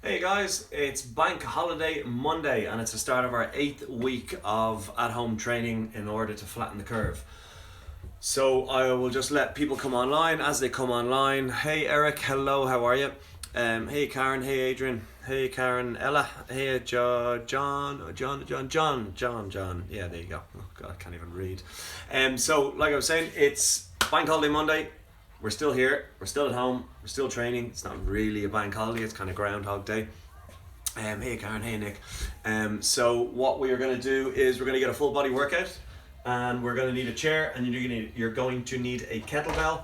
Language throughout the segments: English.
Hey guys, it's Bank Holiday Monday and it's the start of our 8th week of at-home training in order to flatten the curve. So I will just let people come online as they come online. Hey Eric, hello, how are you? Hey Karen, hey Adrian, hey Karen, Ella, hey John. Yeah, there you go. Oh God, I can't even read. So like I was saying, it's Bank Holiday Monday. We're still here, we're still at home, we're still training. It's not really a bank holiday, it's kind of Groundhog Day. Hey Karen, hey Nick. So what we are going to do is we're going to get a full body workout, and we're going to need a chair, and you're going to need a kettlebell.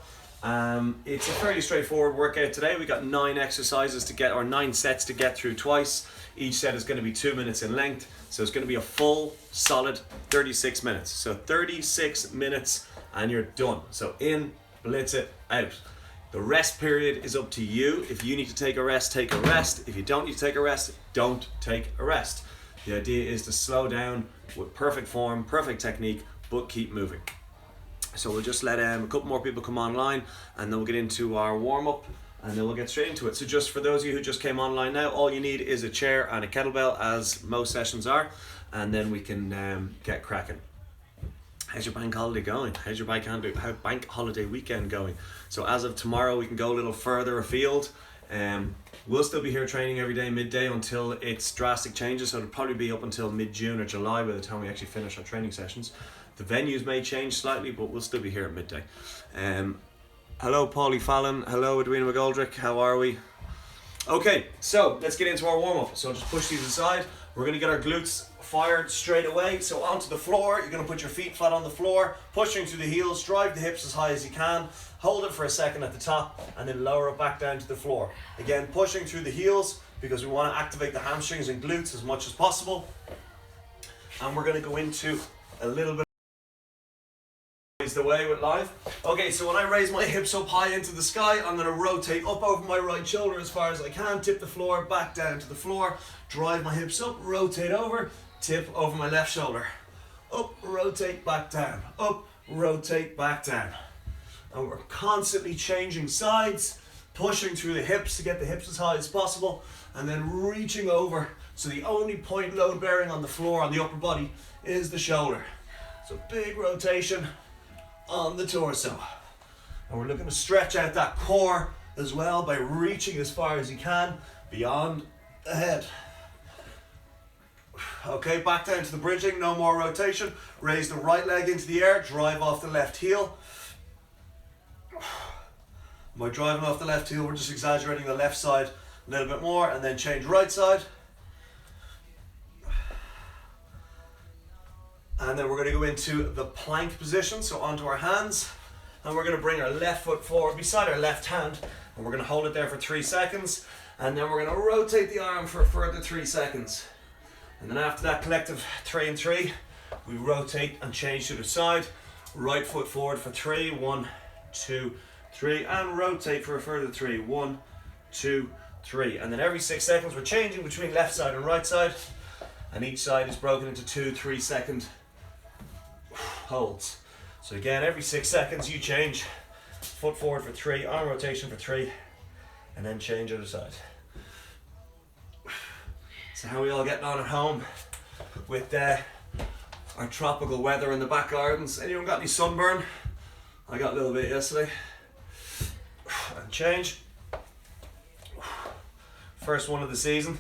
It's a fairly straightforward workout today. We got 9 exercises to get, or 9 sets to get through twice. Each set is going to be 2 minutes in length, so it's going to be a full solid 36 minutes. So 36 minutes and you're done. So in, blitz it, out. The rest period is up to you. If you need to take a rest, take a rest. If you don't need to take a rest, don't take a rest. The idea is to slow down with perfect form, perfect technique, but keep moving. So we'll just let a couple more people come online, and then we'll get into our warm-up, and then we'll get straight into it. So just for those of you who just came online now, all you need is a chair and a kettlebell, as most sessions are, and then we can get cracking. How's your bank holiday going? How's your bank holiday weekend going? So as of tomorrow, we can go a little further afield. We'll still be here training every day midday until it's drastic changes. So it'll probably be up until mid-June or July by the time we actually finish our training sessions. The venues may change slightly, but we'll still be here at midday. Hello, Paulie Fallon. Hello, Edwina McGoldrick. How are we? Okay, so let's get into our warm-up. So just push these aside. We're going to get our glutes fired straight away. So onto the floor, you're going to put your feet flat on the floor, pushing through the heels, drive the hips as high as you can, hold it for a second at the top, and then lower it back down to the floor. Again, pushing through the heels because we want to activate the hamstrings and glutes as much as possible. And we're going to go into a little bit is the way with live. Okay, so when I raise my hips up high into the sky, I'm going to rotate up over my right shoulder as far as I can, tip the floor, back down to the floor, drive my hips up, rotate over, tip over my left shoulder. Up, rotate, back down. Up, rotate, back down. And we're constantly changing sides, pushing through the hips to get the hips as high as possible, and then reaching over. So the only point load bearing on the floor, on the upper body, is the shoulder. So big rotation on the torso. And we're looking to stretch out that core as well by reaching as far as you can beyond the head. Okay, back down to the bridging, no more rotation. Raise the right leg into the air, drive off the left heel. By driving off the left heel, we're just exaggerating the left side a little bit more, and then change right side. And then we're going to go into the plank position, so onto our hands, and we're going to bring our left foot forward beside our left hand, and we're going to hold it there for 3 seconds, and then we're going to rotate the arm for a further 3 seconds. And then after that collective 3 and 3, we rotate and change to the side. Right foot forward for 3, 1, 2, 3, and rotate for a further 3, 1, 2, 3. And then every 6 seconds we're changing between left side and right side, and each side is broken into 2, 3 second holds. So again, every 6 seconds you change, foot forward for 3, arm rotation for 3, and then change other side. So how are we all getting on at home with our tropical weather in the back gardens? Anyone got any sunburn? I got a little bit yesterday. And change. First one of the season.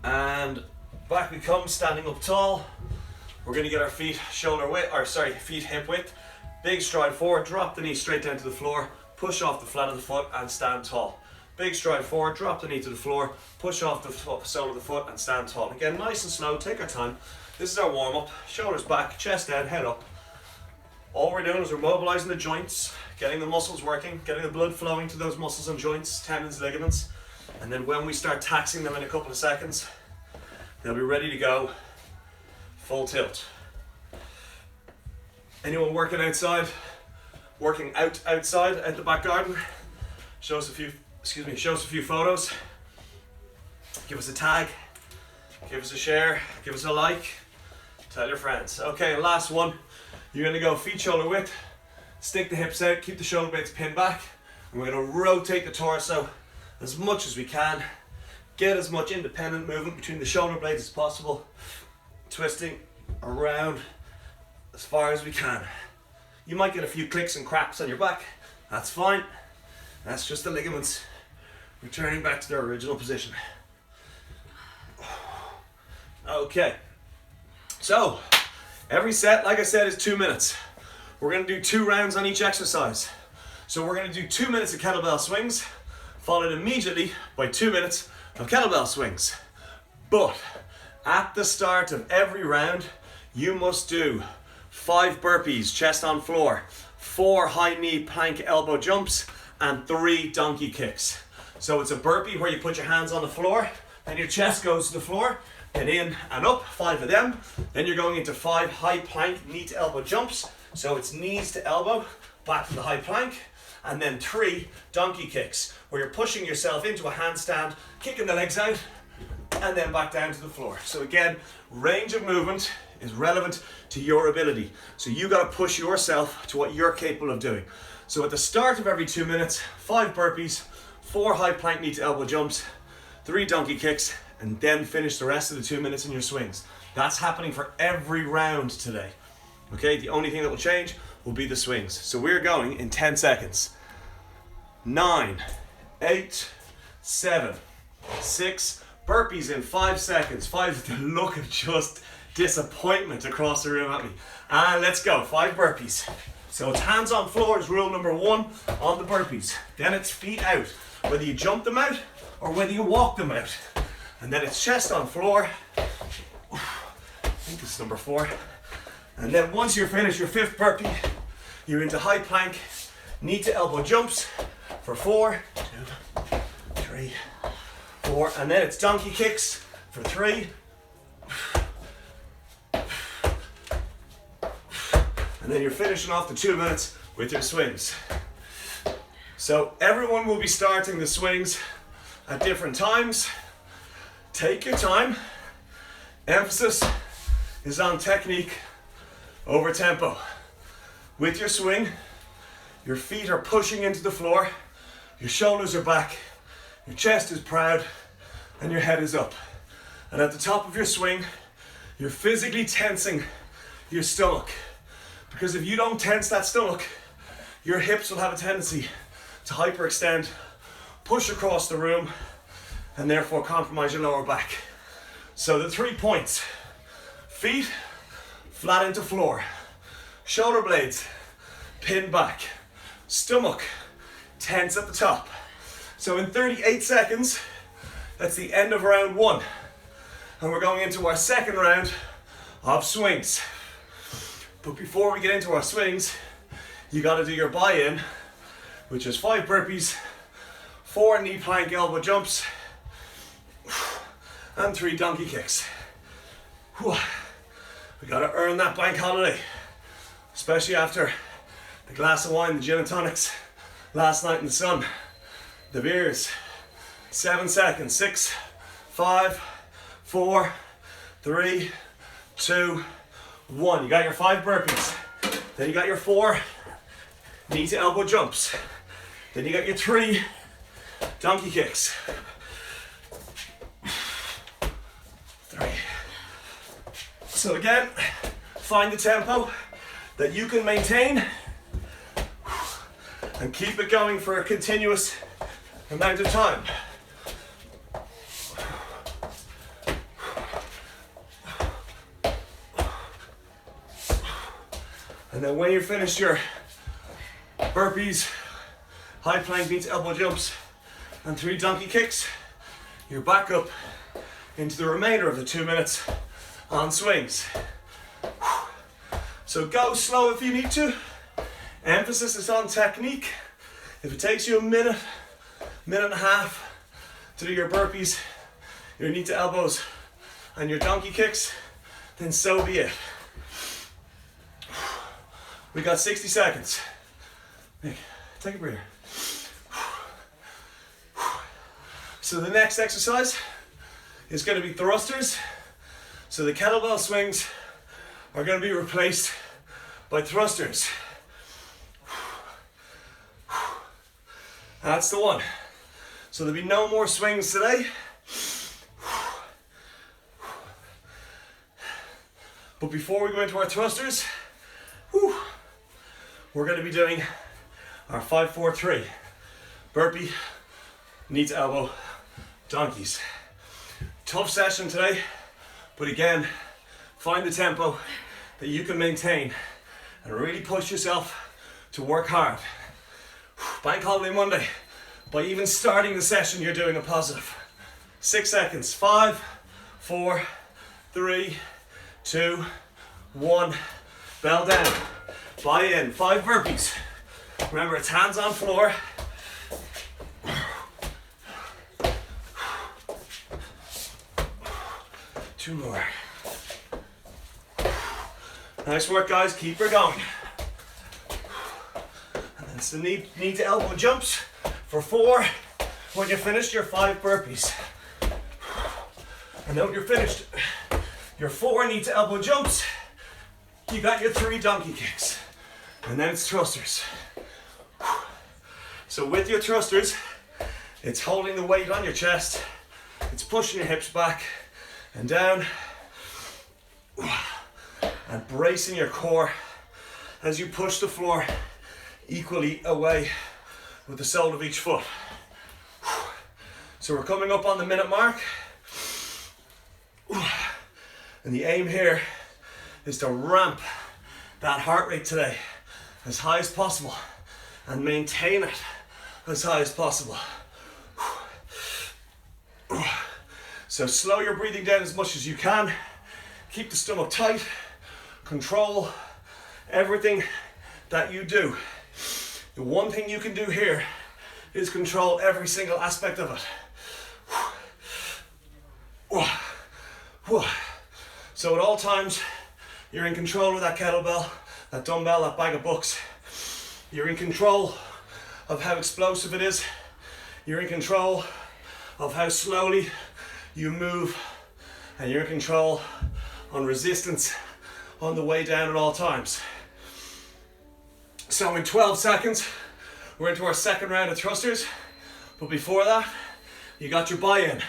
And back we come, standing up tall. We're going to get our feet feet hip width. Big stride forward, drop the knee straight down to the floor, push off the flat of the foot and stand tall. Big stride forward, drop the knee to the floor, push off the sole of the foot and stand tall. Again, nice and slow, take our time. This is our warm up. Shoulders back, chest down, head up. All we're doing is we're mobilizing the joints, getting the muscles working, getting the blood flowing to those muscles and joints, tendons, ligaments. And then when we start taxing them in a couple of seconds, they'll be ready to go full tilt. Anyone working outside? Working outside at the back garden? Show us a few photos. Give us a tag, give us a share, give us a like, tell your friends. Okay, last one. You're gonna go feet shoulder width, stick the hips out, keep the shoulder blades pinned back, And we're going to rotate the torso as much as we can. Get as much independent movement between the shoulder blades as possible. Twisting around as far as we can. You might get a few clicks and cracks on your back. That's fine. That's just the ligaments returning back to their original position. Okay. So, every set, like I said, is 2 minutes. We're going to do 2 rounds on each exercise. So we're going to do 2 minutes of kettlebell swings, followed immediately by 2 minutes of kettlebell swings. But at the start of every round, you must do 5 burpees, chest on floor, 4 high knee plank elbow jumps, and 3 donkey kicks. So it's a burpee where you put your hands on the floor, and your chest goes to the floor, then in and up, 5 of them. Then you're going into 5 high plank knee to elbow jumps. So it's knees to elbow, back to the high plank, and then 3 donkey kicks, where you're pushing yourself into a handstand, kicking the legs out, and then back down to the floor. So again, range of movement is relevant to your ability. So you got to push yourself to what you're capable of doing. So at the start of every 2 minutes, 5 burpees, 4 high plank knee to elbow jumps, 3 donkey kicks, and then finish the rest of the 2 minutes in your swings. That's happening for every round today. Okay, the only thing that will change will be the swings. So we're going in 10 seconds. 9, 8, 7, 6, burpees in 5 seconds. 5, the look of just disappointment across the room at me. And let's go, 5 burpees. So it's hands on floor is rule number 1 on the burpees. Then it's feet out, whether you jump them out or whether you walk them out. And then it's chest on floor. I think this is number 4. And then once you're finished your 5th burpee, you're into high plank, knee to elbow jumps for 4, 2, 3, 4, and then it's donkey kicks for 3. And then you're finishing off the 2 minutes with your swings. So everyone will be starting the swings at different times. Take your time. Emphasis is on technique over tempo. With your swing, your feet are pushing into the floor, your shoulders are back, your chest is proud, and your head is up. And at the top of your swing, you're physically tensing your stomach. Because if you don't tense that stomach, your hips will have a tendency to hyperextend, push across the room, and therefore compromise your lower back. So the 3 points: feet flat into floor, shoulder blades pinned back, stomach tense at the top. So in 38 seconds, that's the end of round 1. And we're going into our 2nd round of swings. But before we get into our swings, you got to do your buy-in, which is 5 burpees, 4 knee plank elbow jumps, and 3 donkey kicks. We got to earn that bank holiday, especially after the glass of wine, the gin and tonics last night in the sun, the beers. 7 seconds. 6, 5, 4, 3, 2, 1. You got your 5 burpees. Then you got your 4 knee to elbow jumps. Then you got your 3 donkey kicks. 3. So again, find the tempo that you can maintain and keep it going for a continuous amount of time. And then when you finish your burpees, high plank knee to elbow jumps, and 3 donkey kicks, you're back up into the remainder of the 2 minutes on swings. So go slow if you need to. Emphasis is on technique. If it takes you a minute, minute and a half to do your burpees, your knee to elbows, and your donkey kicks, then so be it. We got 60 seconds. Nick, take a breather. So the next exercise is going to be thrusters. So the kettlebell swings are going to be replaced by thrusters. That's the one. So there'll be no more swings today. But before we go into our thrusters, we're going to be doing our 5-4-3. Burpee, knee to elbow, donkeys. Tough session today, but again, find the tempo that you can maintain and really push yourself to work hard. Bank holiday Monday. By even starting the session, you're doing a positive. 6 seconds. 5, 4, 3, 2, 1. Bell down. Buy in. 5 burpees. Remember, it's hands on floor. Two more. Nice work, guys. Keep her going. And then it's the knee to elbow jumps for 4. When you're finished, your 5 burpees. And then when you're finished, your 4 knee to elbow jumps, you got your 3 donkey kicks. And then it's thrusters. So with your thrusters, it's holding the weight on your chest, it's pushing your hips back and down, and bracing your core as you push the floor equally away with the sole of each foot. So we're coming up on the minute mark, and the aim here is to ramp that heart rate today as high as possible and maintain it as high as possible. So slow your breathing down as much as you can. Keep the stomach tight. Control everything that you do. The one thing you can do here is control every single aspect of it. So at all times, you're in control of that kettlebell, that dumbbell, that bag of books. You're in control of how explosive it is. You're in control of how slowly you move, and you're in control on resistance on the way down at all times. So in 12 seconds, we're into our second round of thrusters. But before that, you got your buy-in.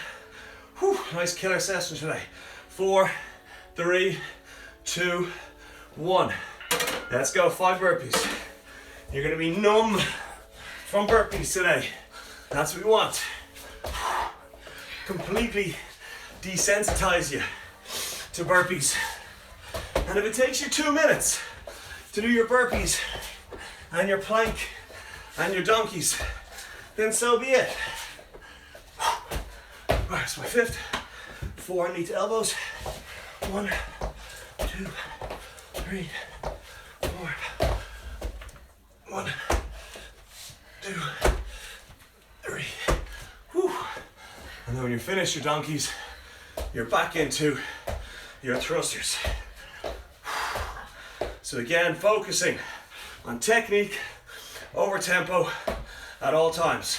Nice killer session today. 4, 3, 2, 1. Let's go, 5 burpees. You're gonna be numb from burpees today. That's what we want. Completely desensitize you to burpees. And if it takes you 2 minutes to do your burpees and your plank and your donkeys, then so be it. Where's my 5th? 4 knee to elbows. 1, 2, 3, 4. 1, 2, 3. And then when you're finished your donkeys, you're back into your thrusters. So again, focusing on technique over tempo at all times.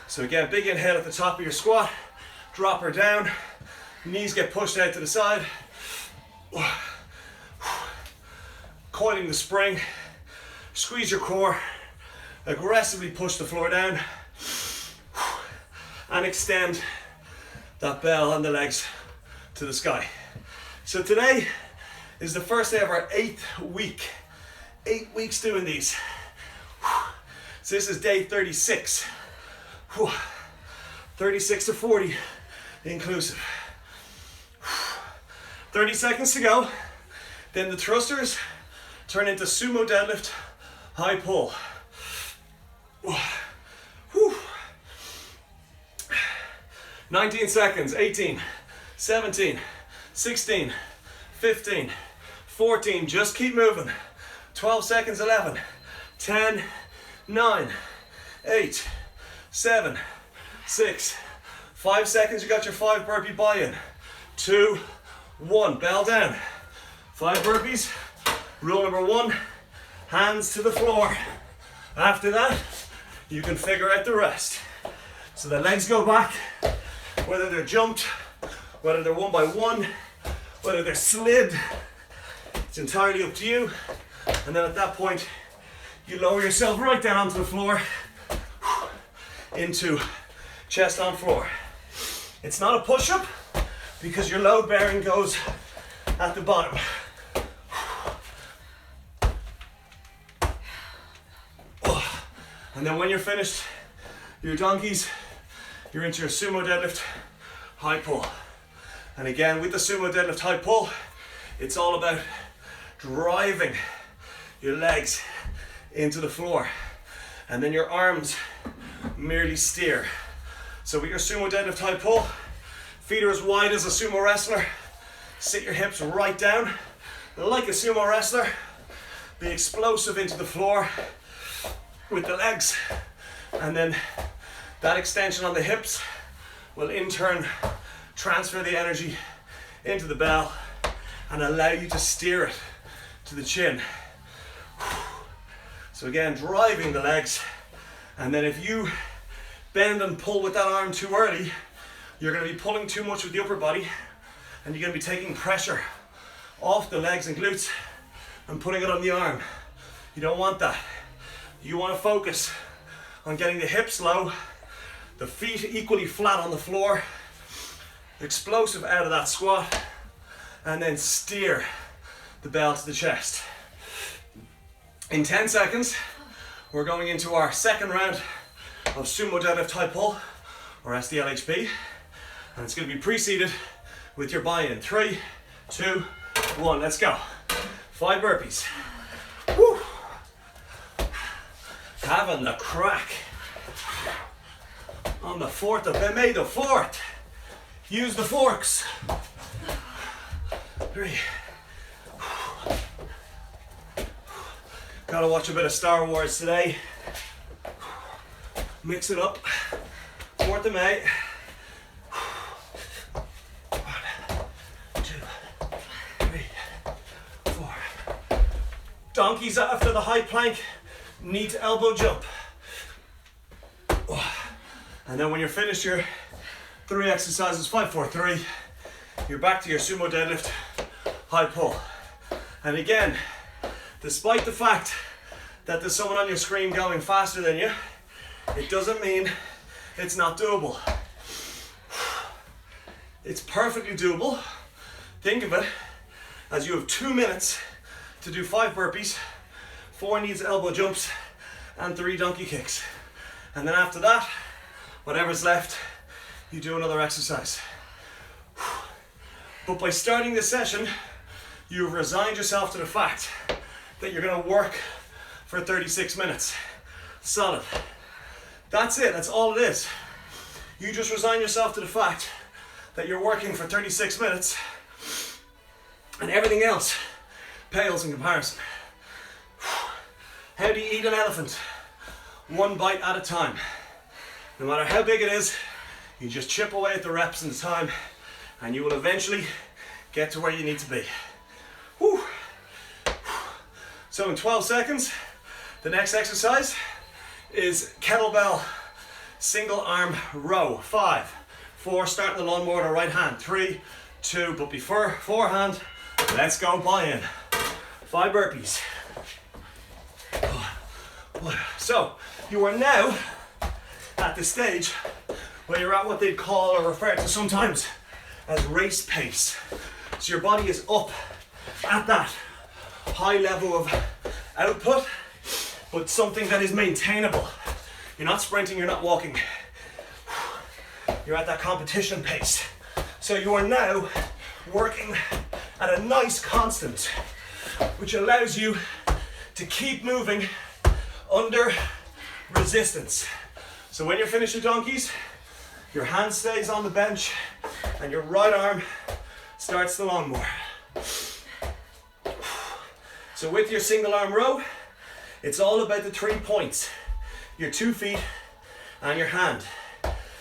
So again, big inhale at the top of your squat, drop her down, knees get pushed out to the side. Coiling the spring, squeeze your core, aggressively push the floor down, and extend that bell and the legs to the sky. So today is the first day of our 8th week. 8 weeks doing these. So this is day 36. 36 to 40 inclusive. 30 seconds to go. Then the thrusters turn into sumo deadlift, high pull. 19 seconds, 18, 17, 16, 15, 14, just keep moving. 12 seconds, 11, 10, 9, 8, 7, 6, 5 seconds, you got your 5 burpee buy-in. 2, 1, bell down. 5 burpees. Rule number 1, hands to the floor. After that, you can figure out the rest. So the legs go back, whether they're jumped, whether they're 1 by 1, whether they're slid, it's entirely up to you. And then at that point, you lower yourself right down onto the floor, into chest on floor. It's not a push-up because your load bearing goes at the bottom. And then when you're finished your donkeys, you're into your sumo deadlift high pull. And again, with the sumo deadlift high pull, it's all about driving your legs into the floor, and then your arms merely steer. So with your sumo deadlift high pull, feet are as wide as a sumo wrestler. Sit your hips right down like a sumo wrestler. Be explosive into the floor with the legs, and then that extension on the hips will in turn transfer the energy into the bell and allow you to steer it to the chin. So again, driving the legs, and then if you bend and pull with that arm too early, you're going to be pulling too much with the upper body, and you're going to be taking pressure off the legs and glutes and putting it on the arm. You don't want that. You want to focus on getting the hips low, the feet equally flat on the floor, explosive out of that squat, and then steer the bell to the chest. In 10 seconds, we're going into our second round of sumo deadlift high pull, or SDLHP, and it's going to be preceded with your buy-in. 3, 2, 1, let's go. 5 burpees. Woo. Having the crack on the 4th of May the 4th. Use the forks. 3. Gotta watch a bit of Star Wars today. Mix it up. 4th of May. 1, 2, 3, 4. Donkeys after the high plank. Knee to elbow jump. And then when you're finished your 3 exercises, 5, 4, 3, you're back to your sumo deadlift high pull. And again, despite the fact that there's someone on your screen going faster than you, it doesn't mean it's not doable. It's perfectly doable. Think of it as you have 2 minutes to do 5 burpees, 4 knees to elbow jumps, and 3 donkey kicks. And then after that, whatever's left, you do another exercise. But by starting this session, you've resigned yourself to the fact that you're going to work for 36 minutes. Solid. That's it, that's all it is. You just resign yourself to the fact that you're working for 36 minutes and everything else pales in comparison. How do you eat an elephant? 1 bite at a time. No matter how big it is, you just chip away at the reps and the time, and you will eventually get to where you need to be. Whew. So in 12 seconds, the next exercise is kettlebell single arm row. 5, 4, starting the lawnmower to right hand. 3, 2, but before forehand, let's go buy-in. 5 burpees. So you are now at the stage where you're at what they'd call or refer to sometimes as race pace. So your body is up at that high level of output, but something that is maintainable. You're not sprinting, you're not walking. You're at that competition pace. So you are now working at a nice constant, which allows you to keep moving under resistance. So when you're finished with donkeys, your hand stays on the bench and your right arm starts the lawnmower. So with your single arm row, it's all about the 3 points. Your 2 feet and your hand.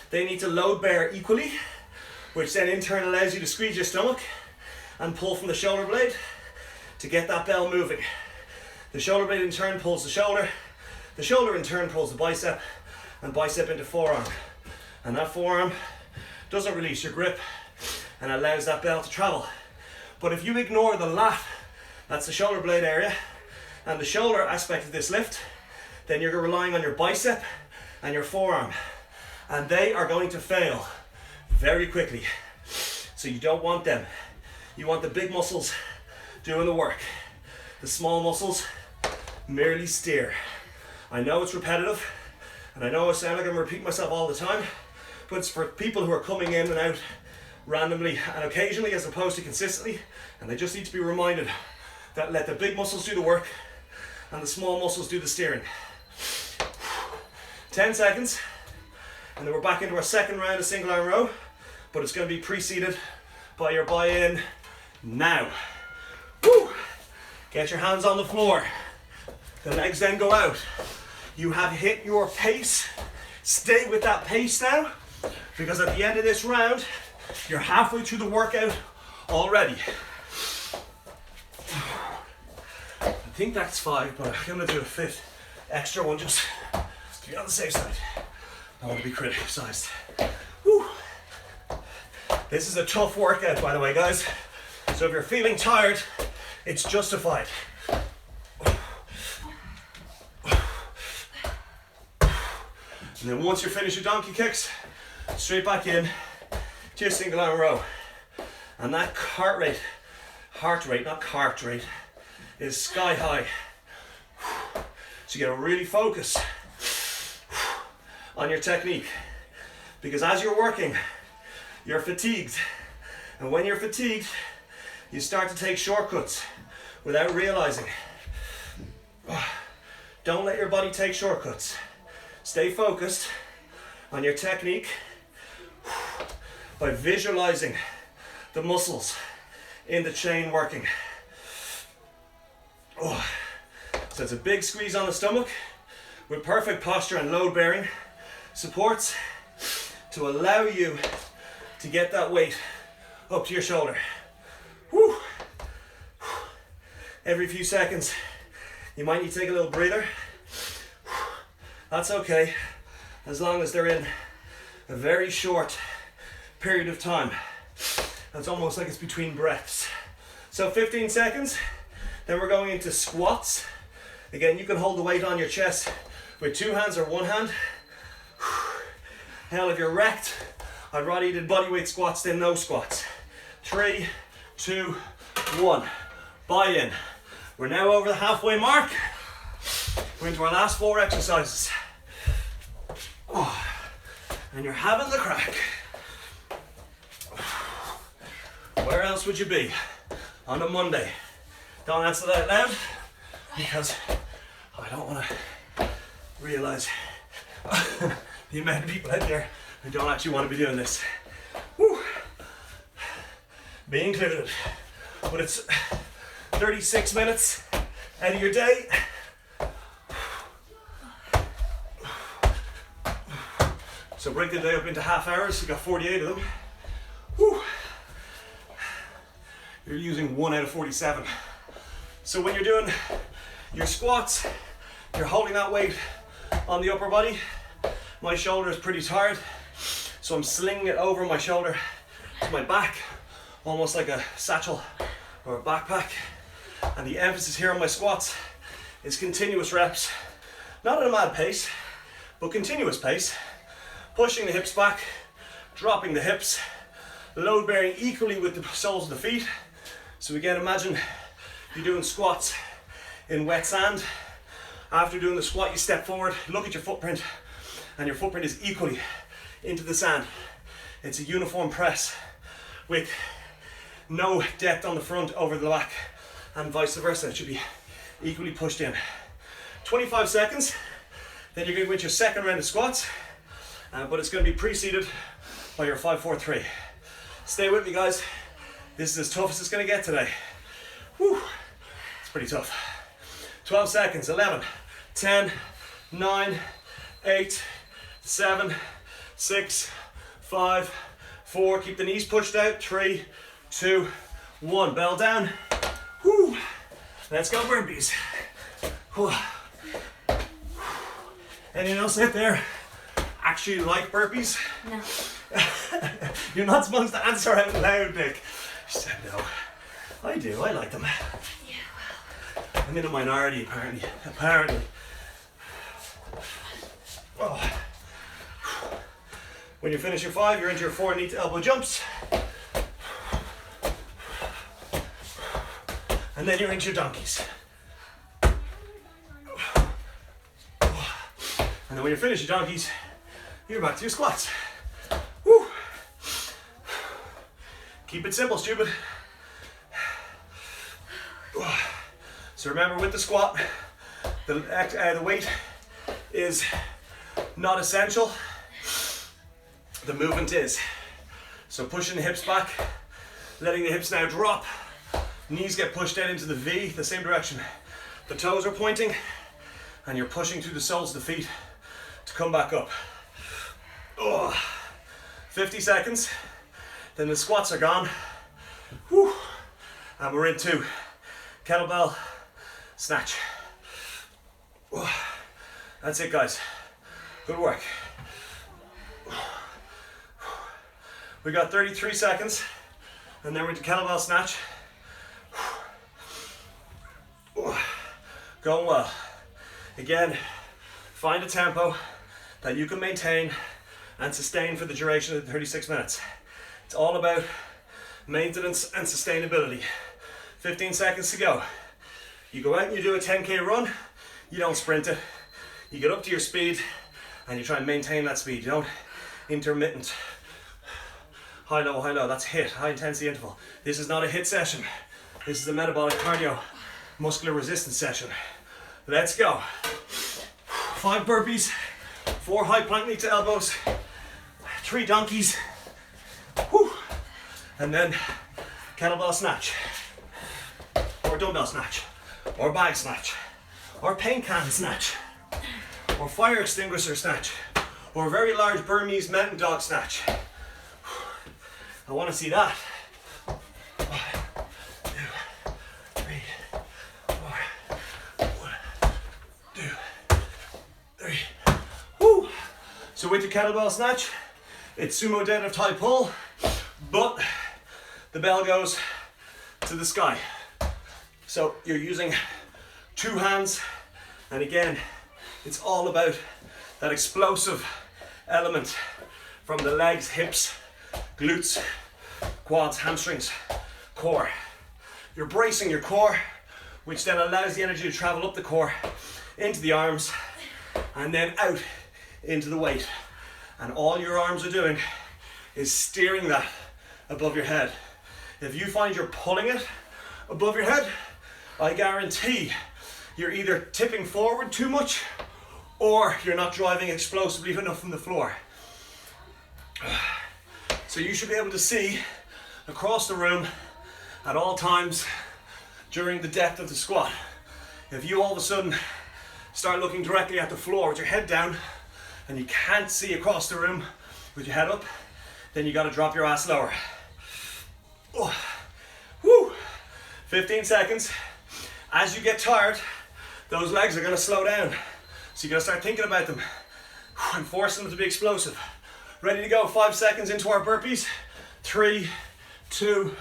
They need to load bear equally, which then in turn allows you to squeeze your stomach and pull from the shoulder blade to get that bell moving. The shoulder blade in turn pulls the shoulder in turn pulls the bicep, and bicep into forearm. And that forearm doesn't release your grip and allows that bell to travel. But if you ignore the lat, that's the shoulder blade area, and the shoulder aspect of this lift, then you're relying on your bicep and your forearm, and they are going to fail very quickly. So you don't want them. You want the big muscles doing the work. The small muscles merely steer. I know it's repetitive, and I know I sound like I'm repeating myself all the time, but it's for people who are coming in and out randomly and occasionally as opposed to consistently, and they just need to be reminded that let the big muscles do the work and the small muscles do the steering. 10 seconds, and then we're back into our second round of single arm row, but it's going to be preceded by your buy-in now. Woo! Get your hands on the floor. The legs then go out. You have hit your pace. Stay with that pace now, because at the end of this round, you're halfway through the workout already. I think that's 5, but I'm gonna do a 5th extra one just to be on the safe side. I want to be criticized. Woo. This is a tough workout, by the way, guys. So if you're feeling tired, it's justified. And then once you're finished your donkey kicks, straight back in to your single arm row. And that heart rate, not cart rate, is sky high. So you gotta really focus on your technique, because as you're working, you're fatigued. And when you're fatigued, you start to take shortcuts without realizing. Don't let your body take shortcuts. Stay focused on your technique by visualizing the muscles in the chain working. So it's a big squeeze on the stomach with perfect posture and load bearing supports to allow you to get that weight up to your shoulder. Woo. Every few seconds you might need to take a little breather. That's okay, as long as they're in a very short period of time. That's almost like it's between breaths. So 15 seconds, then we're going into squats. Again, you can hold the weight on your chest with 2 hands or 1 hand. Hell, if you're wrecked, I'd rather you did bodyweight squats than no squats. 3, 2, 1. Buy in. We're now over the halfway mark. We're into our last 4 exercises. And you're having the crack. Where else would you be on a Monday? Don't answer that out loud, because I don't want to realize the amount of people out there who don't actually want to be doing this. Woo. Be included. But it's 36 minutes out of your day. So break the day up into half hours, you've got 48 of them. Woo. You're using 1 out of 47. So when you're doing your squats, you're holding that weight on the upper body. My shoulder is pretty tired, so I'm slinging it over my shoulder to my back, almost like a satchel or a backpack. And the emphasis here on my squats is continuous reps, not at a mad pace, but continuous pace. Pushing the hips back, dropping the hips, load bearing equally with the soles of the feet. So again, imagine you're doing squats in wet sand. After doing the squat, you step forward, look at your footprint, and your footprint is equally into the sand. It's a uniform press with no depth on the front over the back, and vice versa. It should be equally pushed in. 25 seconds, then you're going to go into your second round of squats. But it's going to be preceded by your 5-4-3. Stay with me, guys. This is as tough as it's going to get today. Whew. It's pretty tough. 12 seconds. 11, 10, 9, 8, 7, 6, 5, 4. Keep the knees pushed out. 3, 2, 1. Bell down. Whew. Let's go burpees. Whew. Anyone else out there actually like burpees? No. You're not supposed to answer out loud, Nick. She said no. I do, I like them. Yeah, well. I'm in a minority apparently. Oh. When you finish your 5, you're into your 4 knee to elbow jumps. And then you're into your donkeys. And then when you finish your donkeys, you're back to your squats. Woo. Keep it simple, stupid. So remember, with the squat, the weight is not essential. The movement is. So pushing the hips back, letting the hips now drop. Knees get pushed out into the V, the same direction. The toes are pointing, and you're pushing through the soles of the feet to come back up. 50 seconds, then the squats are gone. Whew. And we're into kettlebell snatch. That's it, guys. Good work. We got 33 seconds, and then we're into kettlebell snatch. Going well. Again, find a tempo that you can maintain and sustain for the duration of the 36 minutes. It's all about maintenance and sustainability. 15 seconds to go. You go out and you do a 10k run, you don't sprint it. You get up to your speed and you try and maintain that speed. You don't intermittent. High, low, that's HIIT, high intensity interval. This is not a HIIT session. This is a metabolic cardio, muscular resistance session. Let's go. 5 burpees, 4 high plank knee to elbows, 3 donkeys, whew. And then kettlebell snatch, or dumbbell snatch, or bag snatch, or paint can snatch, or fire extinguisher snatch, or very large Burmese mountain dog snatch. I want to see that. 1, 2, 3, 4. 1, 2, 3. Woo! So with the kettlebell snatch, it's sumo deadlift high pull, but the bell goes to the sky. So you're using 2 hands, and again, it's all about that explosive element from the legs, hips, glutes, quads, hamstrings, core. You're bracing your core, which then allows the energy to travel up the core, into the arms, and then out into the weight. And all your arms are doing is steering that above your head. If you find you're pulling it above your head, I guarantee you're either tipping forward too much or you're not driving explosively enough from the floor. So you should be able to see across the room at all times during the depth of the squat. If you all of a sudden start looking directly at the floor with your head down and you can't see across the room with your head up, then you got to drop your ass lower. Oh. Woo. 15 seconds. As you get tired, those legs are going to slow down. So you got to start thinking about them and forcing them to be explosive. Ready to go, 5 seconds into our burpees. 3, 2,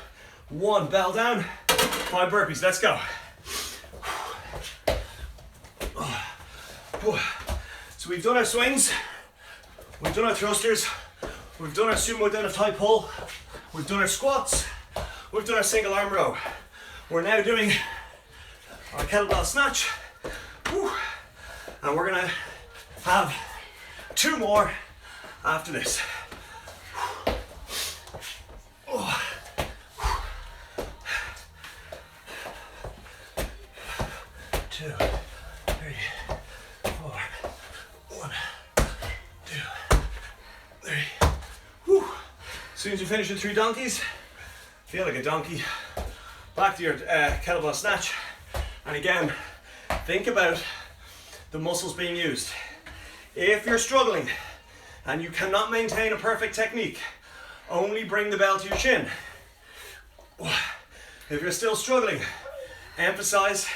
1, bell down. 5 burpees, let's go. So we've done our swings, we've done our thrusters, we've done our sumo deadlift high pull, we've done our squats, we've done our single arm row. We're now doing our kettlebell snatch, and we're gonna have 2 more after this. 2, 3, 4. 1, 2, 3. Whew. As soon as you finish the 3 donkeys, feel like a donkey. Back to your kettlebell snatch, and again, think about the muscles being used. If you're struggling and you cannot maintain a perfect technique, only bring the bell to your chin. If you're still struggling, emphasize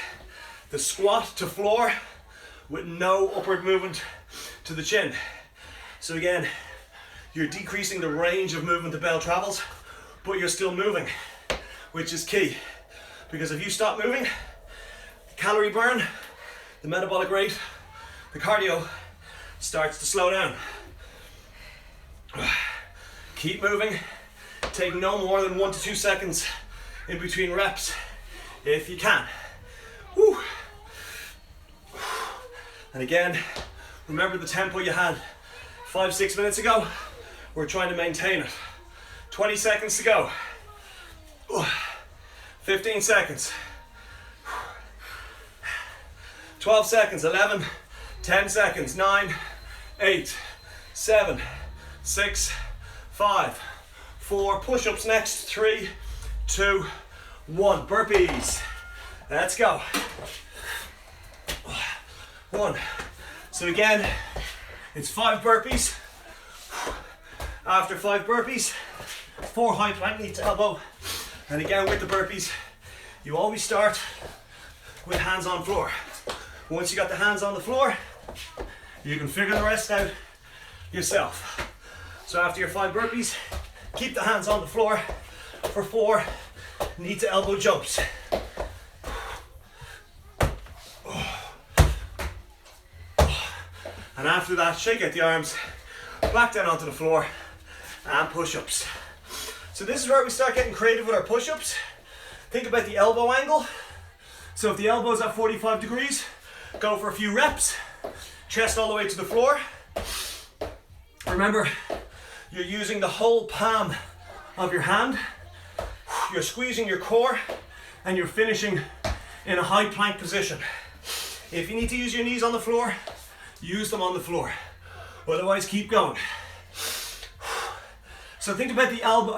the squat to floor with no upward movement to the chin. So again, you're decreasing the range of movement the bell travels, but you're still moving, which is key. Because if you stop moving, calorie burn, the metabolic rate, the cardio starts to slow down. Keep moving. Take no more than 1 to 2 seconds in between reps if you can. Woo. And again, remember the tempo you had 5-6 minutes ago. We're trying to maintain it. 20 seconds to go. 15 seconds. 12 seconds. 11, 10 seconds. 9, 8, 7, 6, 5, 4. Push-ups next. 3, 2, 1. Burpees. Let's go. 1. So again, it's 5 burpees. After 5 burpees, 4 high plank knee to elbow. And again with the burpees, you always start with hands on floor. Once you got the hands on the floor, you can figure the rest out yourself. So after your 5 burpees, keep the hands on the floor for 4 knee to elbow jumps. And after that, shake out the arms, back down onto the floor, and push-ups. So this is where we start getting creative with our push-ups. Think about the elbow angle. So if the elbow is at 45 degrees, go for a few reps, chest all the way to the floor. Remember, you're using the whole palm of your hand. You're squeezing your core, and you're finishing in a high plank position. If you need to use your knees on the floor, use them on the floor. Otherwise, keep going. So think about the elbow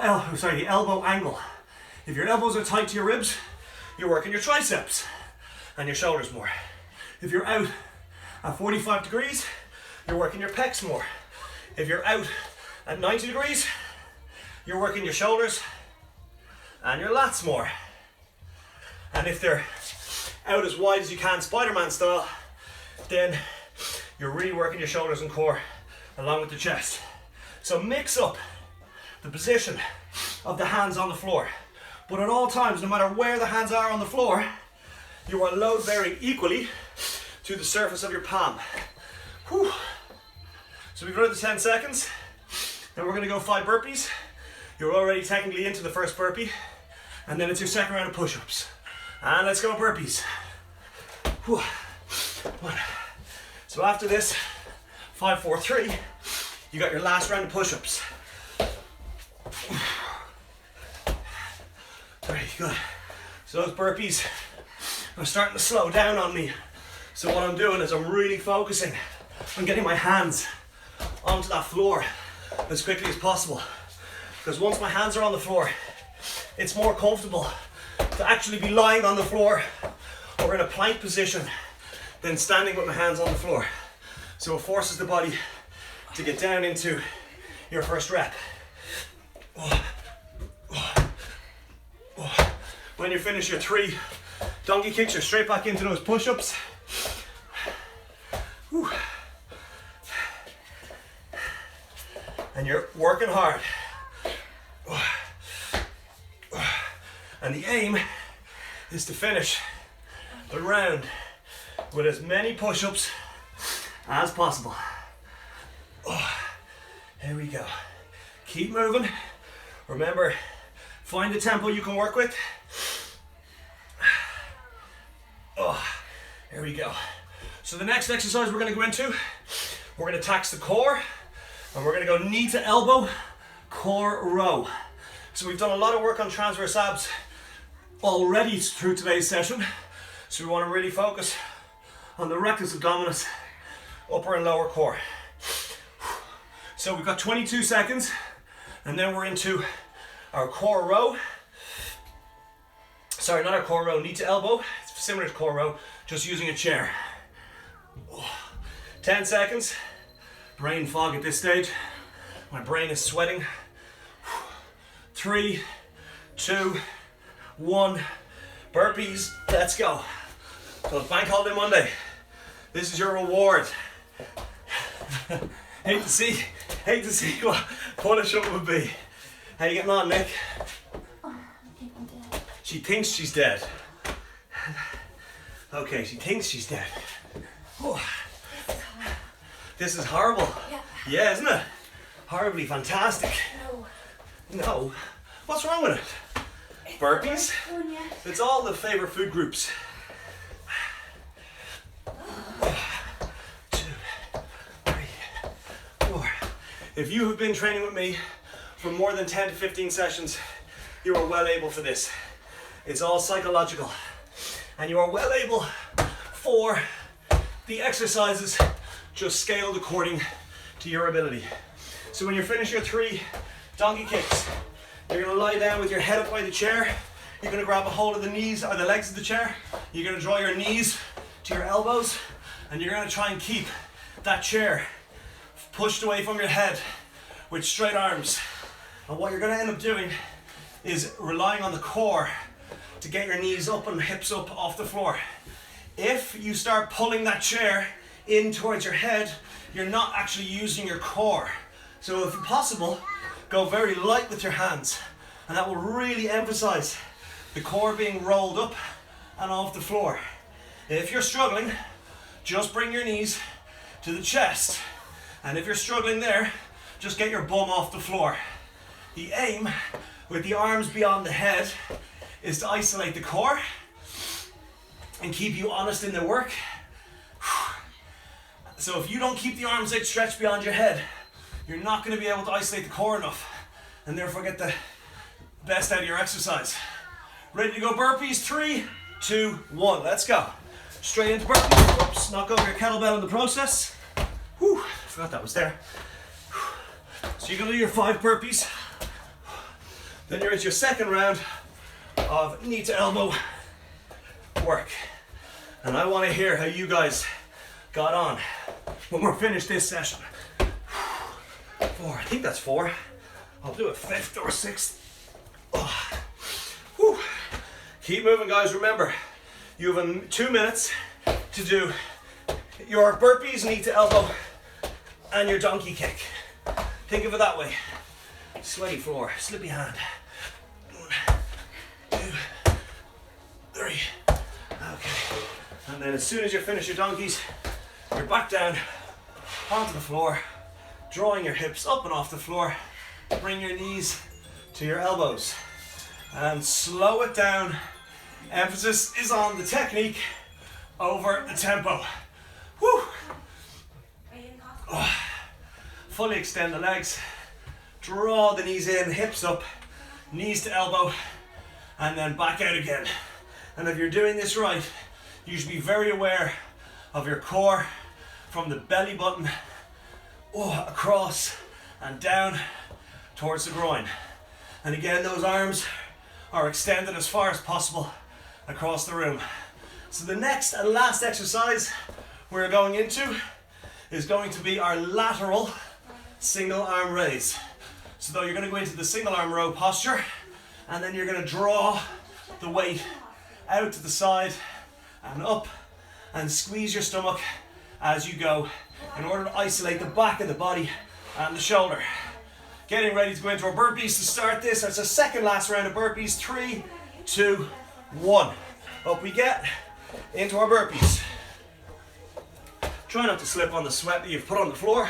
angle. If your elbows are tight to your ribs, you're working your triceps and your shoulders more. If you're out at 45 degrees, you're working your pecs more. If you're out at 90 degrees, you're working your shoulders and your lats more. And if they're out as wide as you can, Spider-Man style, then you're really working your shoulders and core along with the chest. So mix up the position of the hands on the floor. But at all times, no matter where the hands are on the floor, you are load bearing equally to the surface of your palm. Whew. So we've got the 10 seconds. Then we're going to go 5 burpees. You're already technically into the first burpee. And then it's your second round of push-ups. And let's go burpees. Whew. 1. So after this, 5, 4, 3, you got your last round of push-ups. Very good. So those burpees are starting to slow down on me. So what I'm doing is I'm really focusing on getting my hands onto that floor as quickly as possible. Because once my hands are on the floor, it's more comfortable to actually be lying on the floor or in a plank position than standing with my hands on the floor. So it forces the body to get down into your first rep. When you finish your 3 donkey kicks, you're straight back into those push-ups. And you're working hard. And the aim is to finish the round with as many push-ups as possible. There we go. Keep moving. Remember, find the tempo you can work with. There we go. So the next exercise we're going to go into, we're going to tax the core, and we're going to go knee to elbow, core row. So we've done a lot of work on transverse abs already through today's session. So we want to really focus on the rectus abdominis, upper and lower core. So we've got 22 seconds, and then we're into our core row. Sorry, not our core row, knee to elbow. It's similar to core row, just using a chair. 10 seconds. Brain fog at this stage. My brain is sweating. 3, 2, 1. Burpees, let's go. So it's Bank Holiday Monday. This is your reward. Hate to see what punishment would be. How you getting on, Nick? Oh, I think I'm dead. She thinks she's dead. Okay, she thinks she's dead. Oh. This is horrible. Yeah. Yeah, isn't it? Horribly fantastic. No. No. What's wrong with it? Burpees? Fun, yeah. It's all the favourite food groups. 2, 3, 4. If you have been training with me for more than 10 to 15 sessions, you are well able for this. It's all psychological. And you are well able for the exercises just scaled according to your ability. So when you're finished your 3 donkey kicks, you're going to lie down with your head up by the chair. You're going to grab a hold of the knees or the legs of the chair. You're going to draw your knees to your elbows, and you're going to try and keep that chair pushed away from your head with straight arms. And what you're going to end up doing is relying on the core to get your knees up and hips up off the floor. If you start pulling that chair in towards your head, you're not actually using your core. So if possible, go very light with your hands, and that will really emphasize the core being rolled up and off the floor. If you're struggling, just bring your knees to the chest, and if you're struggling there, just get your bum off the floor. The aim with the arms beyond the head is to isolate the core and keep you honest in the work. So if you don't keep the arms outstretched beyond your head, you're not going to be able to isolate the core enough, and therefore get the best out of your exercise. Ready to go burpees? 3, 2, 1. Let's go. Straight into burpees. Oops, knock over your kettlebell in the process. Whew, forgot that was there. So you're going to do your 5 burpees. Then you're into your second round of knee to elbow work. And I want to hear how you guys got on when we're finished this session. 4, I think that's 4. I'll do a 5th or 6th. Oh. Whew. Keep moving, guys. Remember, you have 2 minutes to do your burpees, knee to elbow, and your donkey kick. Think of it that way. Sweaty floor, slippy hand. 1, 2, 3. Okay. And then as soon as you finish your donkeys, you're back down onto the floor, drawing your hips up and off the floor. Bring your knees to your elbows and slow it down. Emphasis is on the technique over the tempo. Woo! Oh. Fully extend the legs, draw the knees in, hips up, knees to elbow, and then back out again. And if you're doing this right, you should be very aware of your core from the belly button across and down towards the groin. And again, those arms are extended as far as possible across the room. So the next and last exercise we're going into is going to be our lateral single arm raise. So though you're going to go into the single arm row posture, and then you're going to draw the weight out to the side and up and squeeze your stomach as you go in order to isolate the back of the body and the shoulder. Getting ready to go into our burpees to start this. That's our second last round of burpees. 3, 2, 1. Up we get into our burpees. Try not to slip on the sweat that you've put on the floor.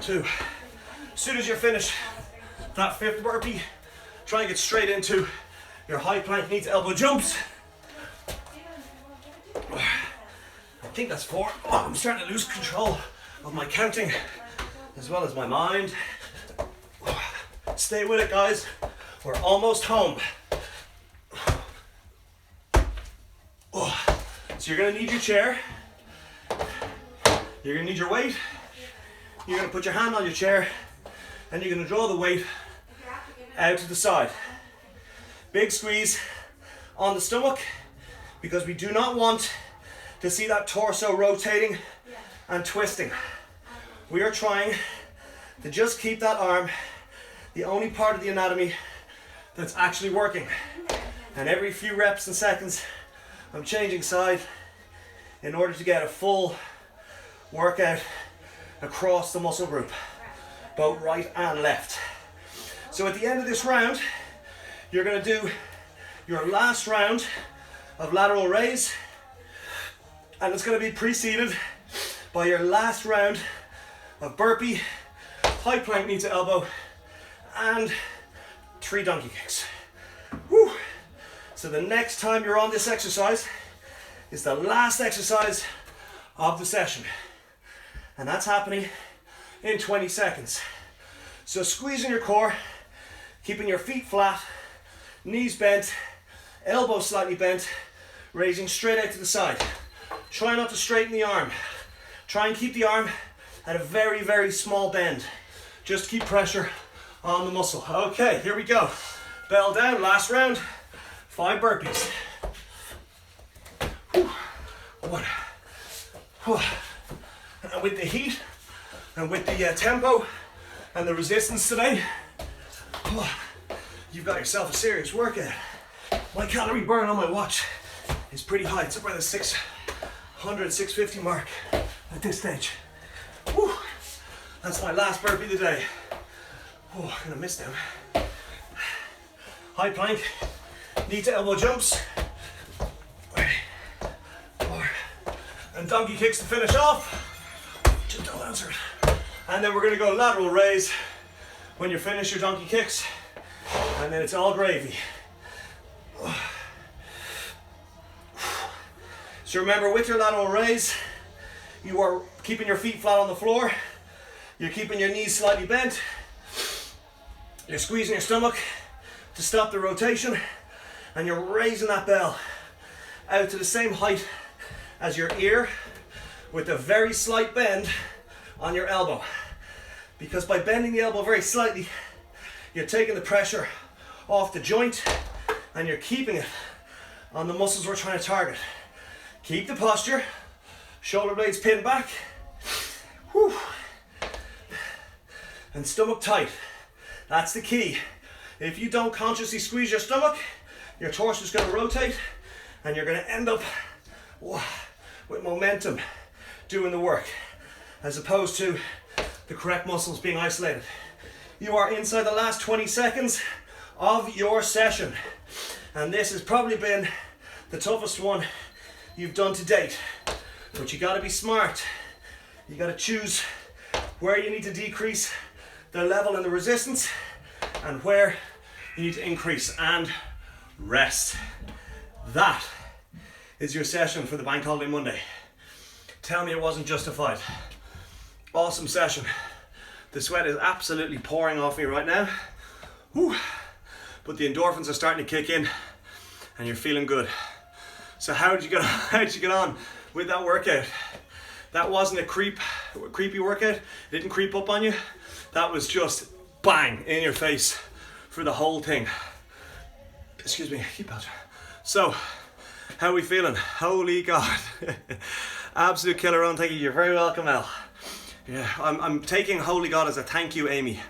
2. As soon as you're finished that 5th burpee, try and get straight into your high plank knee to elbow jumps. I think that's 4. Oh, I'm starting to lose control of my counting as well as my mind. Stay with it, guys. We're almost home. So you're going to need your chair. You're going to need your weight. You're going to put your hand on your chair, and you're going to draw the weight out to the side. Big squeeze on the stomach, because we do not want to see that torso rotating and twisting. We are trying to just keep that arm the only part of the anatomy that's actually working. And every few reps and seconds, I'm changing side in order to get a full workout across the muscle group, both right and left. So at the end of this round, you're gonna do your last round of lateral raise, and it's gonna be preceded by your last round of burpee, high plank knee to elbow, and 3 donkey kicks. Woo. So the next time you're on this exercise is the last exercise of the session, and that's happening in 20 seconds. So squeezing your core, keeping your feet flat, knees bent, elbows slightly bent, raising straight out to the side. Try not to straighten the arm. Try and keep the arm at a very, very small bend. Just keep pressure on the muscle. Okay, here we go. Bell down, last round. 5 burpees. 1. And with the heat and with the tempo and the resistance today, you've got yourself a serious workout. My calorie burn on my watch is pretty high. It's up around the 600, 650 mark at this stage. Woo. That's my last burpee of the day. Oh, I'm gonna miss them. High plank, knee to elbow jumps. 4. And donkey kicks to finish off. Just don't answer it. And then we're gonna go lateral raise when you finish your donkey kicks. And then it's all gravy. So remember, with your lateral raise, you are keeping your feet flat on the floor. You're keeping your knees slightly bent. You're squeezing your stomach to stop the rotation. And you're raising that bell out to the same height as your ear with a very slight bend on your elbow. Because by bending the elbow very slightly, you're taking the pressure off the joint and you're keeping it on the muscles we're trying to target. Keep the posture, shoulder blades pinned back. Whew. And stomach tight. That's the key. If you don't consciously squeeze your stomach, your torso is going to rotate and you're going to end up with momentum doing the work, as opposed to the correct muscles being isolated. You are inside the last 20 seconds of your session, and this has probably been the toughest one you've done to date. But you got to be smart. You got to choose where you need to decrease the level and the resistance, and where you need to increase and rest. That is your session for the Bank Holiday Monday. Tell me it wasn't justified. Awesome session. The sweat is absolutely pouring off me right now. Whew. But the endorphins are starting to kick in and you're feeling good. So how did you get on with that workout? That wasn't a creepy workout. It didn't creep up on you. That was just bang in your face for the whole thing. Excuse me, keep out. So, how are we feeling? Holy God. Absolute killer on. Thank you. You're very welcome, Al. Yeah, I'm taking holy God as a thank you, Amy.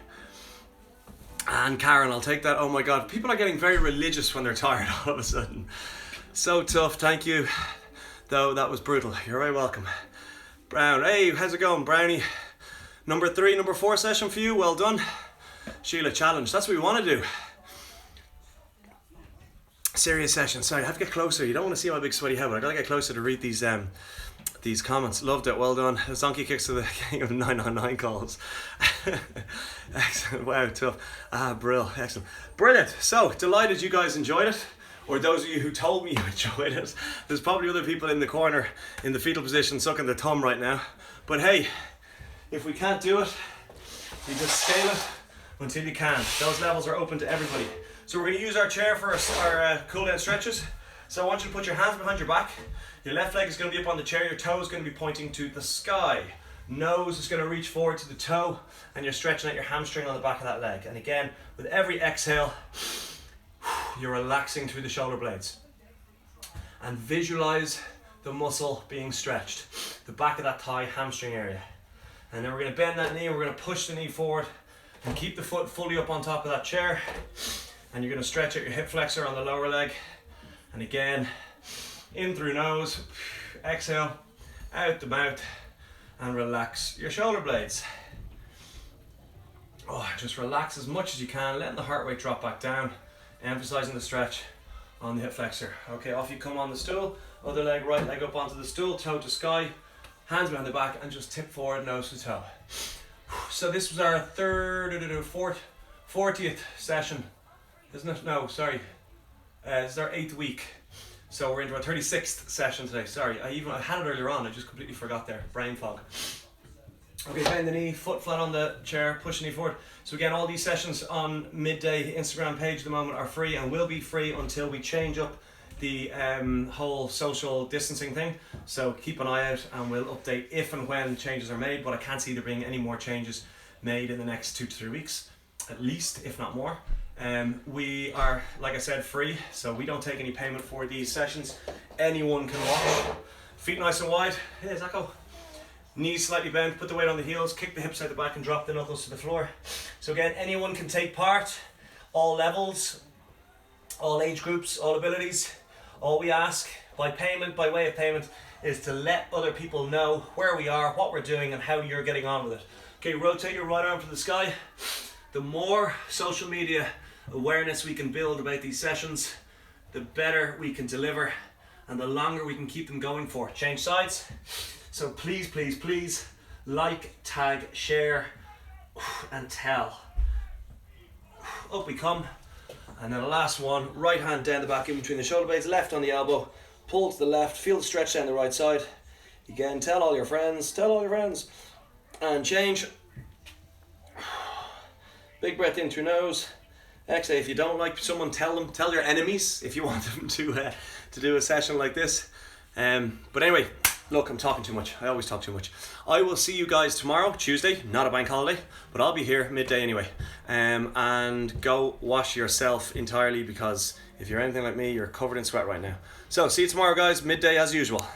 And Karen, I'll take that. Oh my God. People are getting very religious when they're tired all of a sudden. So tough. Thank you. Though that was brutal. You're very welcome. Brown. Hey, how's it going, Brownie? Number 4 session for you. Well done. Sheila, challenge. That's what we want to do. Serious session. Sorry, I have to get closer. You don't want to see my big sweaty head, but I gotta get closer to read these comments. Loved it. Well done. Those donkey kicks to the king of 999 calls. Excellent. Wow, tough. Brill. Excellent. Brilliant. So, delighted you guys enjoyed it. Or those of you who told me you enjoyed it. There's probably other people in the corner in the fetal position sucking their thumb right now. But hey, if we can't do it, you just scale it until you can. Those levels are open to everybody. So we're going to use our chair for our cool down stretches. So I want you to put your hands behind your back. Your left leg is going to be up on the chair. Your toe is going to be pointing to the sky. Nose is going to reach forward to the toe, and you're stretching out your hamstring on the back of that leg. And again, with every exhale, you're relaxing through the shoulder blades. And visualize the muscle being stretched, the back of that thigh, hamstring area. And then we're going to bend that knee, and we're going to push the knee forward and keep the foot fully up on top of that chair. And you're going to stretch out your hip flexor on the lower leg. And again, in through nose, exhale, out the mouth, and relax your shoulder blades. Oh, just relax as much as you can, letting the heart rate drop back down. emphasizing the stretch on the hip flexor. Okay, off you come on the stool, other leg, right leg up onto the stool, toe to sky, hands behind the back, and just tip forward, nose to toe. So this was our 40th session, isn't it? No, sorry. This is our 8th week. So we're into our 36th session today. Sorry, I had it earlier on, I just completely forgot there. Brain fog. Okay, bend the knee, foot flat on the chair, push the knee forward. So again, all these sessions on Midday Instagram page at the moment are free and will be free until we change up the whole social distancing thing. So keep an eye out and we'll update if and when changes are made, but I can't see there being any more changes made in the next 2 to 3 weeks, at least, if not more. We are, like I said, free, so we don't take any payment for these sessions. Anyone can watch. Feet nice and wide. Hey, Zacho. Knees slightly bent, put the weight on the heels, kick the hips out the back and drop the knuckles to the floor. So again, anyone can take part, all levels, all age groups, all abilities. All we ask by way of payment, is to let other people know where we are, what we're doing and how you're getting on with it. Okay, rotate your right arm to the sky. The more social media awareness we can build about these sessions, the better we can deliver and the longer we can keep them going for. Change sides. So please, please, please like, tag, share and tell. Up we come. And then the last one, right hand down the back in between the shoulder blades, left on the elbow, pull to the left, feel the stretch down the right side. Again, tell all your friends, and change. Big breath in through nose. Exhale. If you don't like someone, tell your enemies if you want them to do a session like this. But anyway, look, I'm talking too much. I always talk too much. I will see you guys tomorrow, Tuesday, not a bank holiday, but I'll be here midday anyway. And go wash yourself entirely, because if you're anything like me, you're covered in sweat right now. So see you tomorrow, guys, midday as usual.